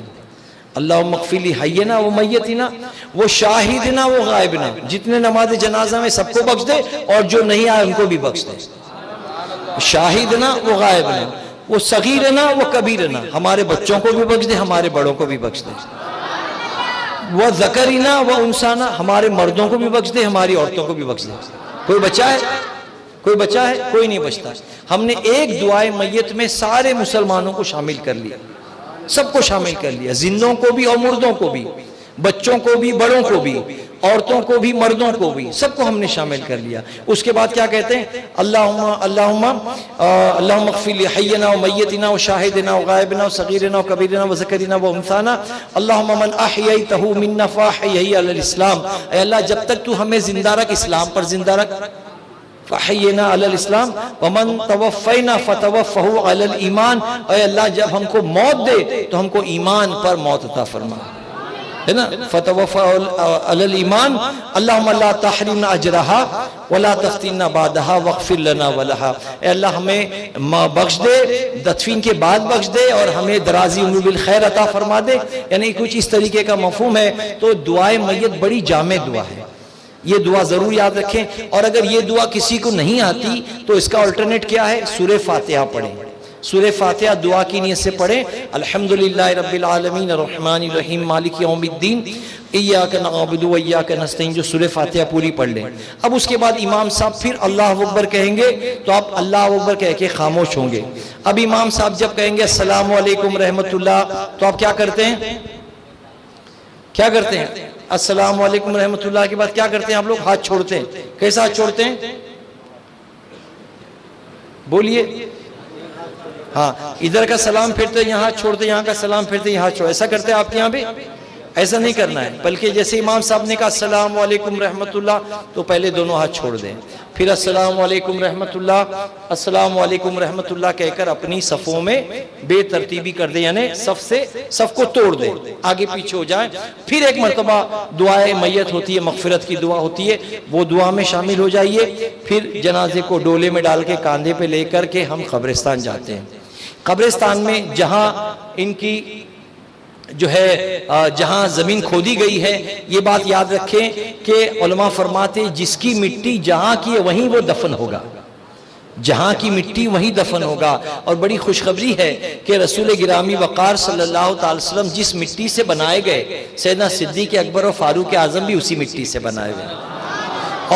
اللہم اغفر لی حینا و میتنا و شاہدنا و غائبنا، جتنے نماز جنازہ میں سب کو بخش دے اور جو نہیں آئے ان کو بھی بخش دے، شاہدنا و غائبنا و صغیرنا و کبیرنا، ہمارے بچوں کو بھی بخش دے، ہمارے بڑوں کو بھی بخش دے، وہ ذکرنا و انسانا، ہمارے مردوں کو بھی بخش دے، ہماری عورتوں کو بھی بخش دے۔ کوئی بچا ہے؟ کوئی بچا ہے؟ کوئی نہیں بچتا۔ ہم نے ایک دعائے میت میں سارے مسلمانوں کو شامل کر لیا، سب کو شامل کر لیا، زندوں کو بھی اور مردوں کو بھی، بچوں کو بھی بڑوں کو بھی، عورتوں کو بھی مردوں کو بھی، سب کو ہم نے شامل کر لیا۔ اس کے بعد کیا کہتے ہیں؟ اللہم اغفر لی حینا و میتنا و شاہدنا و غائبنا و صغیرنا و کبیرنا و ذکرنا و انثانا، اللہم من احییتہ منا فاحیہ علی الاسلام، اے اللہ جب تک تو ہمیں زندہ رکھ اسلام پر زندہ رکھ، فحینا علی الاسلام ومن توفینا فتوفہ علی الایمان، اے اللہ جب ہم کو موت دے تو ہم کو ایمان پر موت عطا فرما، ہے نا، فتوفہ علی الایمان، اللہم لا تحرمنا اجرہا ولا تفتنا بعدہا واغفر لنا ولہا، اے اللہ ہمیں بخش دے، دفن کے بعد بخش دے اور ہمیں درازی عمر بالخیر عطا فرما دے، یعنی کچھ اس طریقے کا مفہوم ہے۔ تو دعائے میت بڑی جامع دعا ہے، یہ دعا ضرور یاد رکھیں، اور اگر یہ دعا کسی کو نہیں آتی تو اس کا الٹرنیٹ کیا ہے؟ سورہ فاتحہ پڑھیں، سورہ فاتحہ دعا کی نیت سے پڑھیں، الحمدللہ رب العالمین الرحمن الرحیم مالک یوم الدین ایاک نعبد و ایاک نستعین، جو سورہ فاتحہ پوری پڑھ لیں۔ اب اس کے بعد امام صاحب پھر اللہ اکبر کہیں گے تو آپ اللہ اکبر کہہ کے خاموش ہوں گے۔ اب امام صاحب جب کہیں گے السلام علیکم رحمت اللہ، تو آپ کیا کرتے ہیں؟ کیا کرتے ہیں؟ السلام علیکم رحمت اللہ کے بعد کیا کرتے ہیں آپ لوگ؟ ہاتھ چھوڑتے ہیں۔ کیسا ہاتھ چھوڑتے ہیں؟ بولیے۔ ہاں، ادھر کا سلام پھرتے یہاں ہاتھ چھوڑتے، یہاں کا سلام پھرتے یہاں چھوڑتے، ایسا کرتے ہیں آپ کے یہاں بھی؟ ایسا نہیں کرنا ہے، بلکہ جیسے امام صاحب نے کہا السلام علیکم رحمت اللہ تو پہلے دونوں ہاتھ چھوڑ دیں، پھر السلام علیکم رحمت اللہ، السلام علیکم رحمت اللہ کہہ کر اپنی صفوں میں بے ترتیبی کر دیں، یعنی صف کو توڑ دیں، آگے پیچھے ہو جائیں۔ پھر ایک مرتبہ دعائے میت ہوتی ہے، مغفرت کی دعا ہوتی ہے، وہ دعا میں شامل ہو جائیے۔ پھر جنازے کو ڈولے میں ڈال کے کاندھے پہ لے کر کے ہم قبرستان جاتے ہیں۔ قبرستان میں جہاں ان کی جو ہے جہاں زمین کھودی گئی ہے، یہ بات یاد رکھیں کہ علماء فرماتے جس کی مٹی جہاں کی ہے وہیں وہ دفن ہوگا، جہاں کی مٹی وہیں دفن ہوگا۔ اور بڑی خوشخبری ہے کہ رسول گرامی وقار صلی اللہ تعالی وسلم جس مٹی سے بنائے گئے، سیدنا صدیق اکبر و فاروق اعظم بھی اسی مٹی سے بنائے گئے۔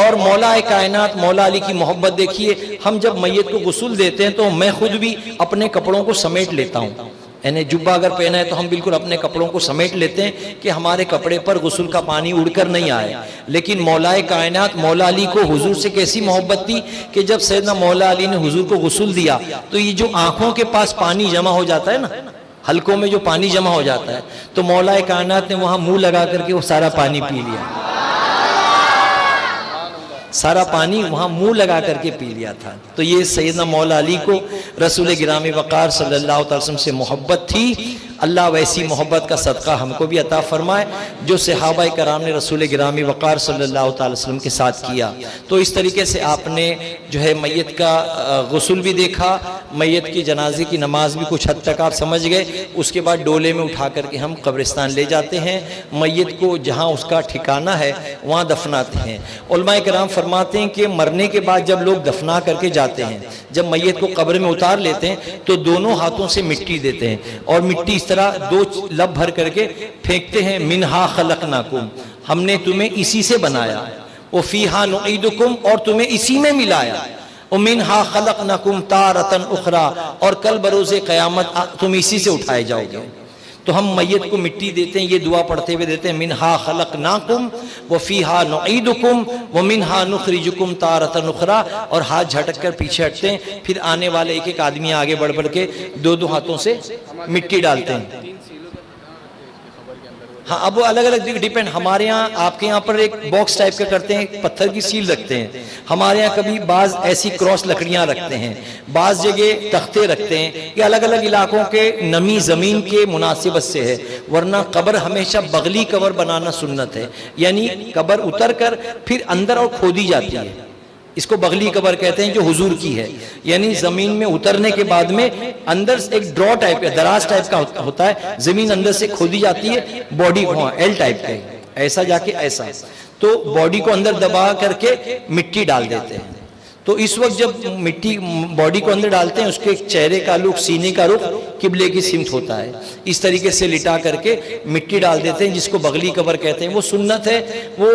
اور مولا کائنات مولا علی کی محبت دیکھیے، ہم جب میت کو غسل دیتے ہیں تو میں خود بھی اپنے کپڑوں کو سمیٹ لیتا ہوں، یعنی جبہ اگر پہنا ہے تو ہم بالکل اپنے کپڑوں کو سمیٹ لیتے ہیں کہ ہمارے کپڑے پر غسل کا پانی اڑ کر نہیں آئے۔ لیکن مولا کائنات مولا علی کو حضور سے کیسی محبت تھی کہ جب سیدنا مولا علی نے حضور کو غسل دیا تو یہ جو آنکھوں کے پاس پانی جمع ہو جاتا ہے نا، حلقوں میں جو پانی جمع ہو جاتا ہے، تو مولا کائنات نے وہاں منہ لگا کر کے وہ سارا پانی پی لیا، سارا پانی وہاں منہ لگا کر کے پی لیا تھا۔ تو یہ سیدنا مولا علی کو رسول گرامی وقار صلی اللہ علیہ وسلم سے محبت تھی۔ اللہ ویسی محبت کا صدقہ ہم کو بھی عطا فرمائے جو صحابہ کرام نے رسول گرامی وقار صلی اللہ تعالی وسلم کے ساتھ کیا۔ تو اس طریقے سے آپ نے جو ہے میت کا غسل بھی دیکھا، میت کی جنازے کی نماز بھی کچھ حد تک آپ سمجھ گئے۔ اس کے بعد ڈولے میں اٹھا کر کے ہم قبرستان لے جاتے ہیں، میت کو جہاں اس کا ٹھکانہ ہے وہاں دفناتے ہیں۔ علماء کرام فرماتے ہیں کہ مرنے کے بعد جب لوگ دفنا کر کے جاتے ہیں، جب میت کو قبر میں اتار لیتے ہیں تو دونوں ہاتھوں سے مٹی دیتے ہیں اور مٹی اس طرح دو لب بھر کر کے پھینکتے ہیں، منہا خلقناکم، ہم نے تمہیں اسی سے بنایا، وفیہا نعیدکم، اور تمہیں اسی میں ملایا، ومنہا خلقناکم تارۃ اخری، اور کل بروز قیامت تم اسی سے اٹھائے جاؤ گے۔ تو ہم میت کو مٹی دیتے ہیں، یہ دعا پڑھتے ہوئے دیتے ہیں، منہا خلقناکم وفیہا نعیدکم ومنہا نخرجکم تارۃ اخری، اور ہاتھ جھٹک کر پیچھے ہٹتے ہیں، پھر آنے والے ایک ایک آدمی آگے بڑھ بڑھ کے دو دو ہاتھوں سے مٹی ڈالتے ہیں۔ ہاں اب وہ الگ الگ ڈیپینڈ، ہمارے ہاں آپ کے یہاں پر ایک باکس ٹائپ کا کرتے ہیں، پتھر کی سیل رکھتے ہیں، ہمارے یہاں کبھی بعض ایسی کراس لکڑیاں رکھتے ہیں، بعض جگہ تختے رکھتے ہیں، یہ الگ الگ علاقوں کے نمی زمین کے مناسبت سے ہے، ورنہ قبر ہمیشہ بغلی قبر بنانا سنت ہے، یعنی قبر اتر کر پھر اندر اور کھودی جاتی ہے، اس کو بغلی قبر کہتے ہیں جو حضور کی ہے، یعنی زمین میں اترنے کے بعد میں اندر ایک ڈرا ٹائپ کا، دراز ٹائپ کا ہوتا ہے، زمین اندر سے کھودی جاتی ہے، باڈی کو ایل ٹائپ کا، ایسا جا کے ایسا، تو باڈی کو اندر دبا کر کے مٹی ڈال دیتے ہیں۔ تو اس وقت جب مٹی باڈی کو اندر ڈالتے ہیں، اس کے چہرے کا رخ، سینے کا رخ قبلے کی سمت ہوتا ہے، اس طریقے سے لٹا کر کے مٹی ڈال دیتے ہیں، جس کو بغلی قبر کہتے ہیں، وہ سنت ہے، وہ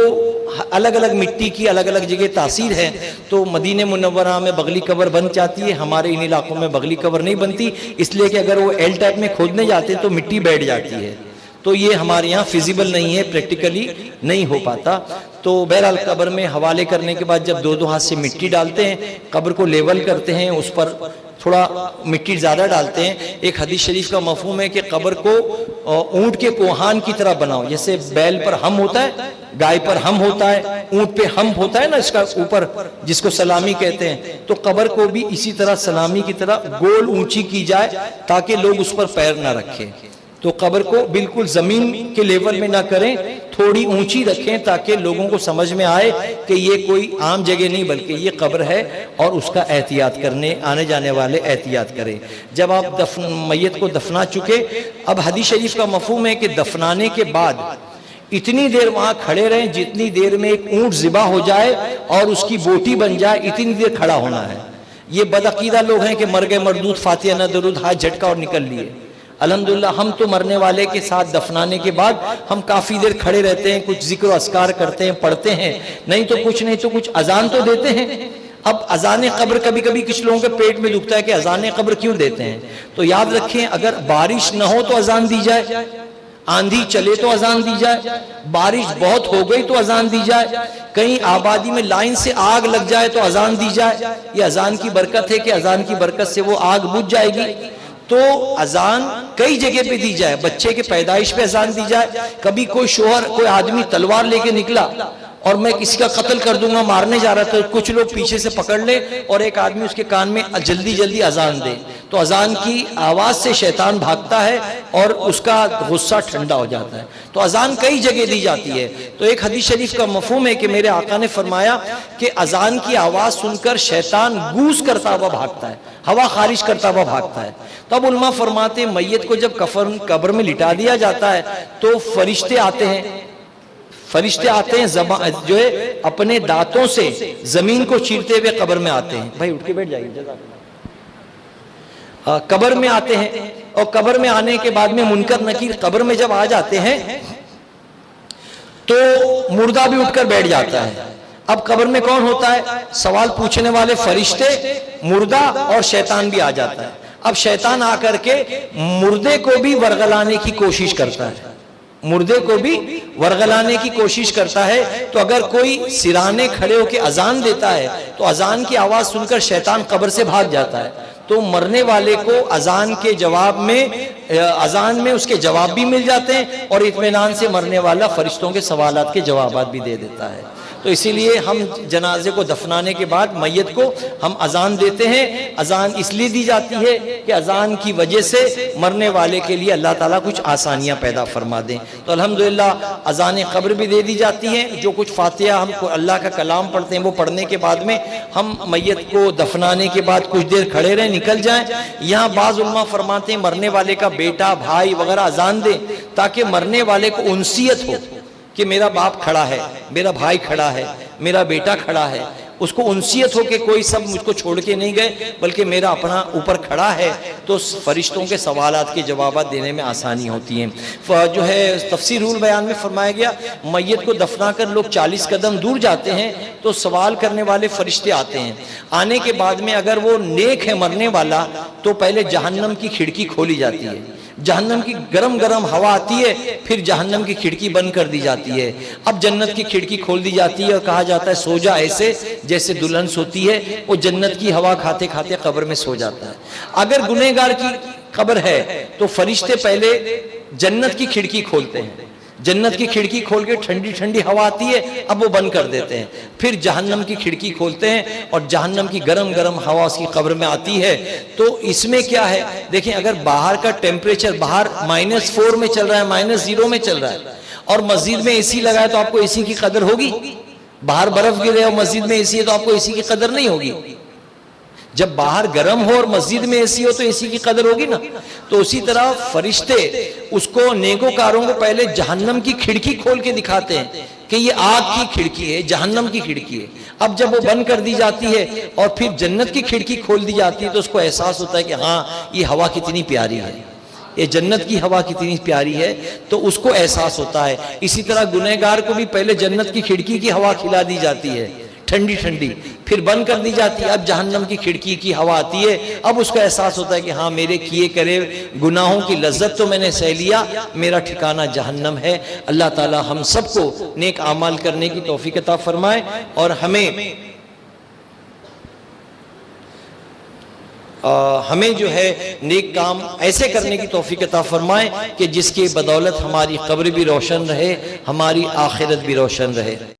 الگ الگ مٹی کی الگ الگ جگہ تاثیر ہے، تو مدینہ منورہ میں بغلی قبر بن جاتی ہے، ہمارے ان علاقوں میں بغلی قبر نہیں بنتی، اس لیے کہ اگر وہ ایل ٹائپ میں کھودنے جاتے ہیں تو مٹی بیٹھ جاتی ہے، تو یہ ہمارے یہاں فیزیبل نہیں ہے، پریکٹیکلی نہیں ہو پاتا۔ تو بہرحال قبر میں حوالے کرنے کے بعد جب دو دو ہاتھ سے مٹی ڈالتے ہیں، قبر کو لیول کرتے ہیں، اس پر تھوڑا مٹی زیادہ ڈالتے ہیں۔ ایک حدیث شریف کا مفہوم ہے کہ قبر کو اونٹ کے کوہان کی طرح بناؤ، جیسے بیل پر ہم ہوتا ہے، گائے پر ہم ہوتا ہے، اونٹ پہ ہم ہوتا ہے نا اس کا اوپر، جس کو سلامی کہتے ہیں، تو قبر کو بھی اسی طرح سلامی کی طرح گول اونچی کی جائے تاکہ لوگ اس پر پیر نہ رکھیں۔ تو قبر کو بالکل زمین کے لیول میں نہ کریں، تھوڑی اونچی رکھیں تاکہ لوگوں کو سمجھ میں آئے کہ یہ کوئی عام جگہ نہیں بلکہ یہ قبر ہے، اور اس کا احتیاط کرنے آنے جانے والے احتیاط کریں۔ جب آپ میت کو دفنا چکے، اب حدیث شریف کا مفہوم ہے کہ دفنانے کے بعد اتنی دیر وہاں کھڑے رہیں جتنی دیر میں ایک اونٹ ذبح ہو جائے اور اس کی بوٹی بن جائے، اتنی دیر کھڑا ہونا ہے۔ یہ بدعقیدہ لوگ ہیں کہ مر گئے مردود، فاتحہ نہ درود، ہاتھ جھٹکا اور نکل لیے۔ الحمدللہ ہم تو مرنے والے کے ساتھ دفنانے کے بعد ہم کافی دیر کھڑے رہتے ہیں، کچھ ذکر و اذکار کرتے ہیں، پڑھتے ہیں، نہیں تو کچھ اذان تو دیتے ہیں۔ اب اذان قبر کبھی کبھی کچھ لوگوں کے پیٹ میں دکھتا ہے کہ اذان قبر کیوں دیتے ہیں، تو یاد رکھیں اگر بارش نہ ہو تو اذان دی جائے، آندھی چلے تو اذان دی جائے، بارش بہت ہو گئی تو اذان دی جائے، کہیں آبادی میں لائن سے آگ لگ جائے تو اذان دی جائے، یہ اذان کی برکت ہے کہ اذان کی برکت سے وہ آگ بجھ جائے گی۔ تو اذان کئی جگہ پہ دی جائے، بچے کے پیدائش پہ اذان دی جائے، کبھی کوئی شوہر کوئی آدمی تلوار لے کے نکلا اور میں کسی کا قتل کر دوں گا، مارنے جا رہا تھا، کچھ لوگ پیچھے سے پکڑ لے اور ایک آدمی اس کے کان میں جلدی جلدی اذان دے، تو اذان کی آواز سے شیطان بھاگتا ہے اور اس کا غصہ ٹھنڈا ہو جاتا ہے۔ تو اذان کئی جگہ دی جاتی ہے۔ تو ایک حدیث شریف کا مفہوم ہے کہ میرے آقا نے فرمایا کہ اذان کی آواز سن کر شیطان گوس کرتا ہوا بھاگتا ہے، ہوا خارج کرتا ہوا بھاگتا ہے۔ تب علماء فرماتے ہیں میت کو جب قبر میں لٹا دیا جاتا ہے تو فرشتے آتے ہیں جو ہے اپنے دانتوں سے زمین کو چیرتے ہوئے قبر میں آتے ہیں۔ بھائی اٹھ کے بیٹھ جائیے، قبر میں آتے ہیں، اور قبر میں آنے کے بعد میں منکر نکیر قبر میں جب آ جاتے ہیں تو مردہ بھی اٹھ کر بیٹھ جاتا ہے۔ اب قبر میں کون ہوتا ہے؟ سوال پوچھنے والے فرشتے، مردہ اور شیطان بھی آ جاتا ہے۔ اب شیطان آ کر کے مردے کو بھی ورغلانے کی کوشش کرتا ہے، مردے کو بھی ورغلانے کی کوشش کرتا ہے۔ تو اگر کوئی سرانے کھڑے ہو کے اذان دیتا ہے تو اذان کی آواز سن کر شیطان قبر سے بھاگ جاتا ہے، تو مرنے والے کو اذان کے جواب میں اذان میں اس کے جواب بھی مل جاتے ہیں، اور اطمینان سے مرنے والا فرشتوں کے سوالات کے جوابات بھی دے دیتا ہے۔ تو اسی لیے ہم جنازے کو دفنانے کے بعد میت کو ہم اذان دیتے ہیں. اذان اس لیے دی جاتی ہے کہ اذان کی وجہ سے مرنے والے کے لیے اللہ تعالیٰ کچھ آسانیاں پیدا فرما دیں. تو الحمدللہ اذان قبر بھی دے دی جاتی ہے. جو کچھ فاتحہ ہم کو اللہ کا کلام پڑھتے ہیں وہ پڑھنے کے بعد میں ہم میت کو دفنانے کے بعد کچھ دیر کھڑے رہیں, نکل جائیں. یہاں بعض علماء فرماتے ہیں مرنے والے کا بیٹا بھائی وغیرہ اذان دے تاکہ مرنے والے کو انسیت ہو کہ میرا باپ کھڑا ہے, میرا بھائی کھڑا ہے, میرا بیٹا کھڑا ہے. اس کو انسیت ہو کہ کوئی سب مجھ کو چھوڑ کے نہیں گئے بلکہ میرا اپنا اوپر کھڑا ہے. تو فرشتوں کے سوالات کے جوابات دینے میں آسانی ہوتی ہیں. جو ہے تفسیر البیان میں فرمایا گیا میت کو دفنا کر لوگ 40 قدم دور جاتے ہیں تو سوال کرنے والے فرشتے آتے ہیں. آنے کے بعد میں اگر وہ نیک ہے مرنے والا تو پہلے جہنم کی کھڑکی کھولی جاتی ہے, جہنم کی گرم گرم ہوا آتی ہے, پھر جہنم کی کھڑکی بند کر دی جاتی ہے. اب جنت کی کھڑکی کھول دی جاتی ہے اور کہا جاتا ہے سو جا ایسے جیسے دلہن سوتی ہے. وہ جنت کی ہوا کھاتے کھاتے قبر میں سو جاتا ہے. اگر گنہگار کی قبر ہے تو فرشتے پہلے جنت کی کھڑکی کھولتے ہیں, جنت کی کھڑکی کھول کے ٹھنڈی ٹھنڈی ہوا آتی ہے, اب وہ بند کر دیتے ہیں. پھر جہنم کی کھڑکی کھولتے ہیں اور جہنم کی گرم گرم ہوا اس کی قبر میں آتی ہے. تو اس میں کیا ہے دیکھیں, اگر باہر کا ٹیمپریچر باہر -4 میں چل رہا ہے, -0 میں چل رہا ہے اور مسجد میں اے سی لگائے تو آپ کو اے سی کی قدر ہوگی؟ باہر برف گرے اور مسجد میں اے سی ہے تو آپ کو اے سی کی قدر نہیں ہوگی. جب باہر گرم ہو اور مسجد میں اے سی ہو تو اے سی کی قدر ہوگی نا. تو اسی طرح فرشتے اس کو نیکوکاروں کو پہلے جہنم کی کھڑکی کھول کے دکھاتے ہیں کہ یہ آگ کی کھڑکی ہے, جہنم کی کھڑکی ہے. اب جب وہ بند کر دی جاتی ہے اور پھر جنت کی کھڑکی کھول دی جاتی ہے تو اس کو احساس ہوتا ہے کہ ہاں یہ ہوا کتنی پیاری ہے, یہ جنت کی ہوا کتنی پیاری ہے, تو اس کو احساس ہوتا ہے. اسی طرح گنہگار کو بھی پہلے جنت کی کھڑکی کی ہوا کھلا دی جاتی ہے ٹھنڈی ٹھنڈی, پھر بند کر دی جاتی ہے. اب جہنم کی کھڑکی کی ہوا آتی ہے, اب اس کا احساس ہوتا ہے کہ ہاں میرے کیے کرے گناہوں کی لذت تو میں نے سہ لیا, میرا ٹھکانہ جہنم ہے. اللہ تعالی ہم سب کو نیک اعمال کرنے کی توفیق عطا فرمائے اور ہمیں جو ہے نیک کام ایسے کرنے کی توفیق عطا فرمائے کہ جس کی بدولت ہماری قبر بھی روشن رہے, ہماری آخرت بھی روشن رہے.